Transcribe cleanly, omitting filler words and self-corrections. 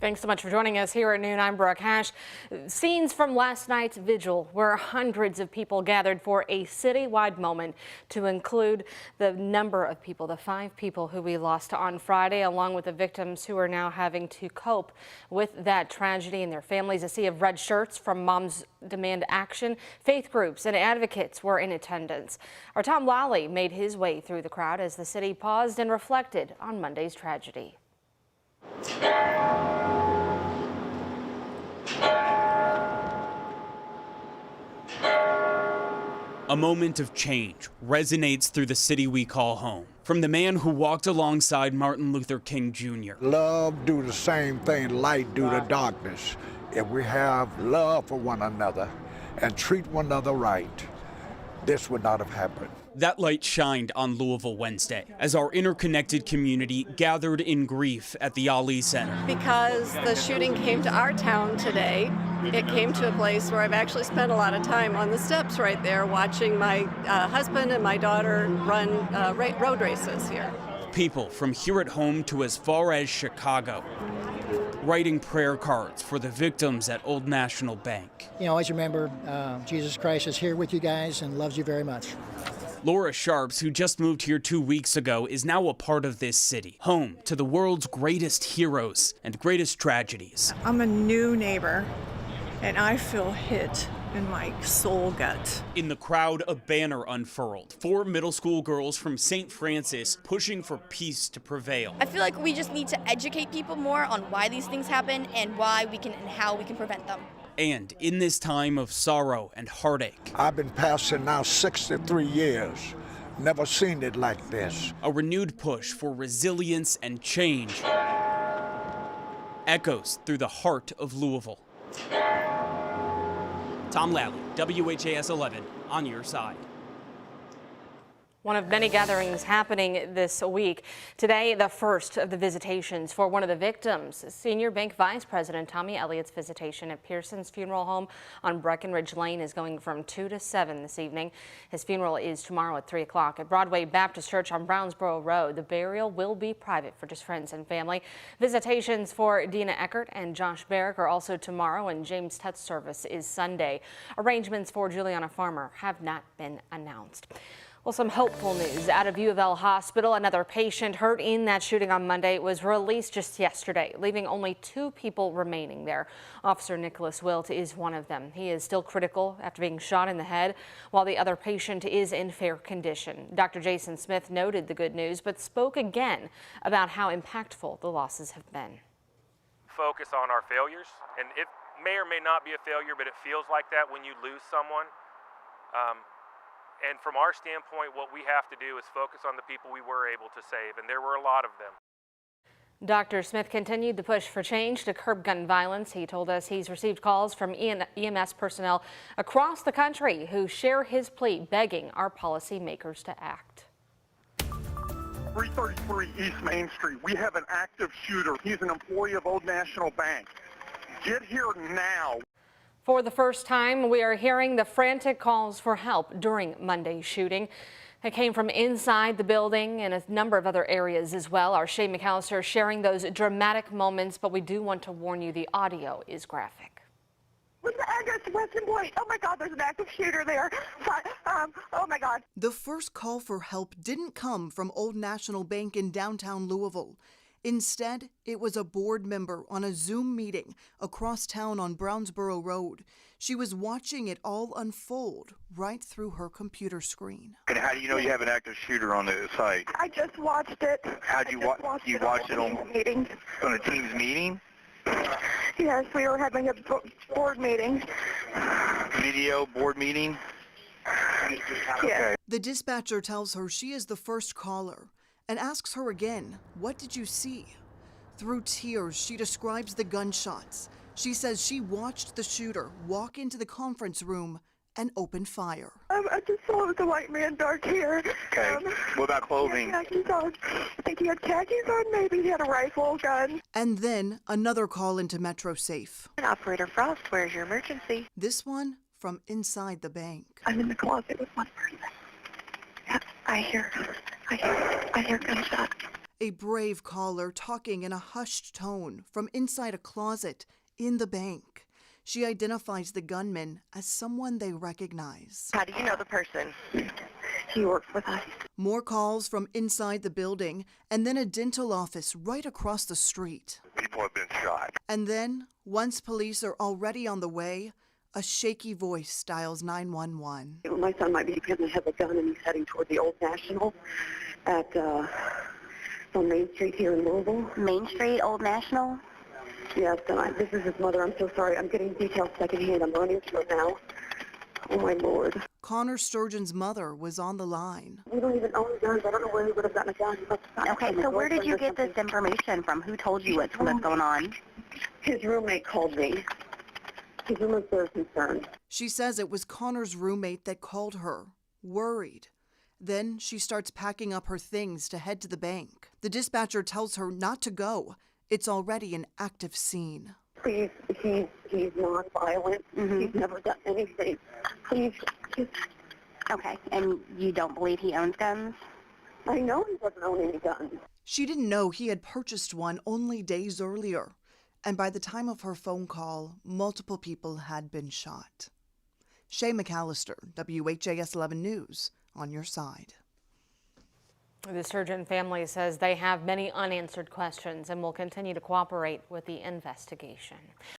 Thanks so much for joining us here at noon. I'm Brooke Hash. Scenes from last night's vigil where hundreds of people gathered for a citywide moment to include the number of people, the 5 people who we lost on Friday, along with the victims who are now having to cope with that tragedy and their families. A sea of red shirts from Moms Demand Action. Faith groups and advocates were in attendance. Our Tom Lally made his way through the crowd as the city paused and reflected on Monday's tragedy. A moment of change resonates through the city we call home. From the man who walked alongside Martin Luther King Jr. Love do the same thing light do the darkness. If we have love for one another and treat one another right, this would not have happened. That light shined on Louisville Wednesday as our interconnected community gathered in grief at the Ali Center. Because the shooting came to our town today, it came to a place where I've actually spent a lot of time on the steps right there watching my husband and my daughter run road races here. People from here at home to as far as Chicago, writing prayer cards for the victims at Old National Bank. You know, always remember Jesus Christ is here with you guys and loves you very much. Laura Sharps, who just moved here 2 weeks ago, is now a part of this city, home to the world's greatest heroes and greatest tragedies. I'm a new neighbor, and I feel hit in my soul gut. In the crowd, a banner unfurled. 4 middle school girls from St. Francis pushing for peace to prevail. I feel like we just need to educate people more on why these things happen and why we can and how we can prevent them. And in this time of sorrow and heartache, I've been pastoring now 63 years. Never seen it like this. a renewed push for resilience and change echoes through the heart of Louisville. Tom Lally, WHAS11, on your side. One of many gatherings happening this week. Today, the first of the visitations for one of the victims. Senior Bank Vice President Tommy Elliott's visitation at Pearson's funeral home on Breckenridge Lane is going from 2 to 7 this evening. His funeral is tomorrow at 3 o'clock at Broadway Baptist Church on Brownsboro Road. The burial will be private for just friends and family. Visitations for Dina Eckert and Josh Barrick are also tomorrow, and James Tutt's service is Sunday. Arrangements for Juliana Farmer have not been announced. Well, some hopeful news out of U of L Hospital. Another patient hurt in that shooting on Monday was released just yesterday, leaving only 2 people remaining there. Officer Nicholas Wilt is one of them. He is still critical after being shot in the head, while the other patient is in fair condition. Dr. Jason Smith noted the good news, but spoke again about how impactful the losses have been. Focus on our failures, and it may or may not be a failure, but it feels like that when you lose someone. And from our standpoint, what we have to do is focus on the people we were able to save, and there were a lot of them. Dr. Smith continued the push for change to curb gun violence. He told us he's received calls from EMS personnel across the country who share his plea, begging our policymakers to act. 333 East Main Street. We have an active shooter. He's an employee of Old National Bank. Get here now. For the first time, we are hearing the frantic calls for help during Monday's shooting. It came from inside the building and a number of other areas as well. Our Shay McAllister sharing those dramatic moments, but we do want to warn you the audio is graphic. What's the address to Western Point? Oh my God, there's an active shooter there. Oh my God. The first call for help didn't come from Old National Bank in downtown Louisville. Instead, it was a board member on a Zoom meeting across town on Brownsboro Road. She was watching it all unfold right through her computer screen. And how do you know you have an active shooter on the site? I just watched it. How'd you watch? You watched it on meetings. On a Teams meeting? Yes, we were having a board meeting. Video board meeting? Yeah. Okay. The dispatcher tells her she is the first caller and asks her again, "What did you see?" Through tears, she describes the gunshots. She says she watched the shooter walk into the conference room and open fire. I just saw it was a white man, dark hair. Okay. What about clothing? Khakis on. I think he had khakis on. Maybe he had a rifle, gun. And then another call into Metro Safe. Operator Frost, where's your emergency? This one from inside the bank. I'm in the closet with one person. Yep, I hear gunshots. A brave caller talking in a hushed tone from inside a closet in the bank. She identifies the gunman as someone they recognize. How do you know the person? He works with us. More calls from inside the building, and then a dental office right across the street. People have been shot. And then, once police are already on the way, a shaky voice dials 911. My son might be because he has a gun and he's heading toward the Old National at on Main Street here in Louisville. Main Street, Old National? Yes, and this is his mother. I'm so sorry. I'm getting details secondhand. I'm running to it now. Oh, my Lord. Connor Sturgeon's mother was on the line. We don't even own guns. I don't know where he would have gotten a gun. Okay, so where did you get this information from? Who told you what's going on? His roommate called me. His roommate's very concerned. She says it was Connor's roommate that called her, worried. Then she starts packing up her things to head to the bank. The dispatcher tells her not to go. It's already an active scene. Please, he's non-violent. He's never done anything. Please. Okay, and you don't believe he owns guns? I know he doesn't own any guns. She didn't know he had purchased one only days earlier. And by the time of her phone call, multiple people had been shot. Shay McAllister, WHAS11 News, on your side. The Sturgeon family says they have many unanswered questions and will continue to cooperate with the investigation.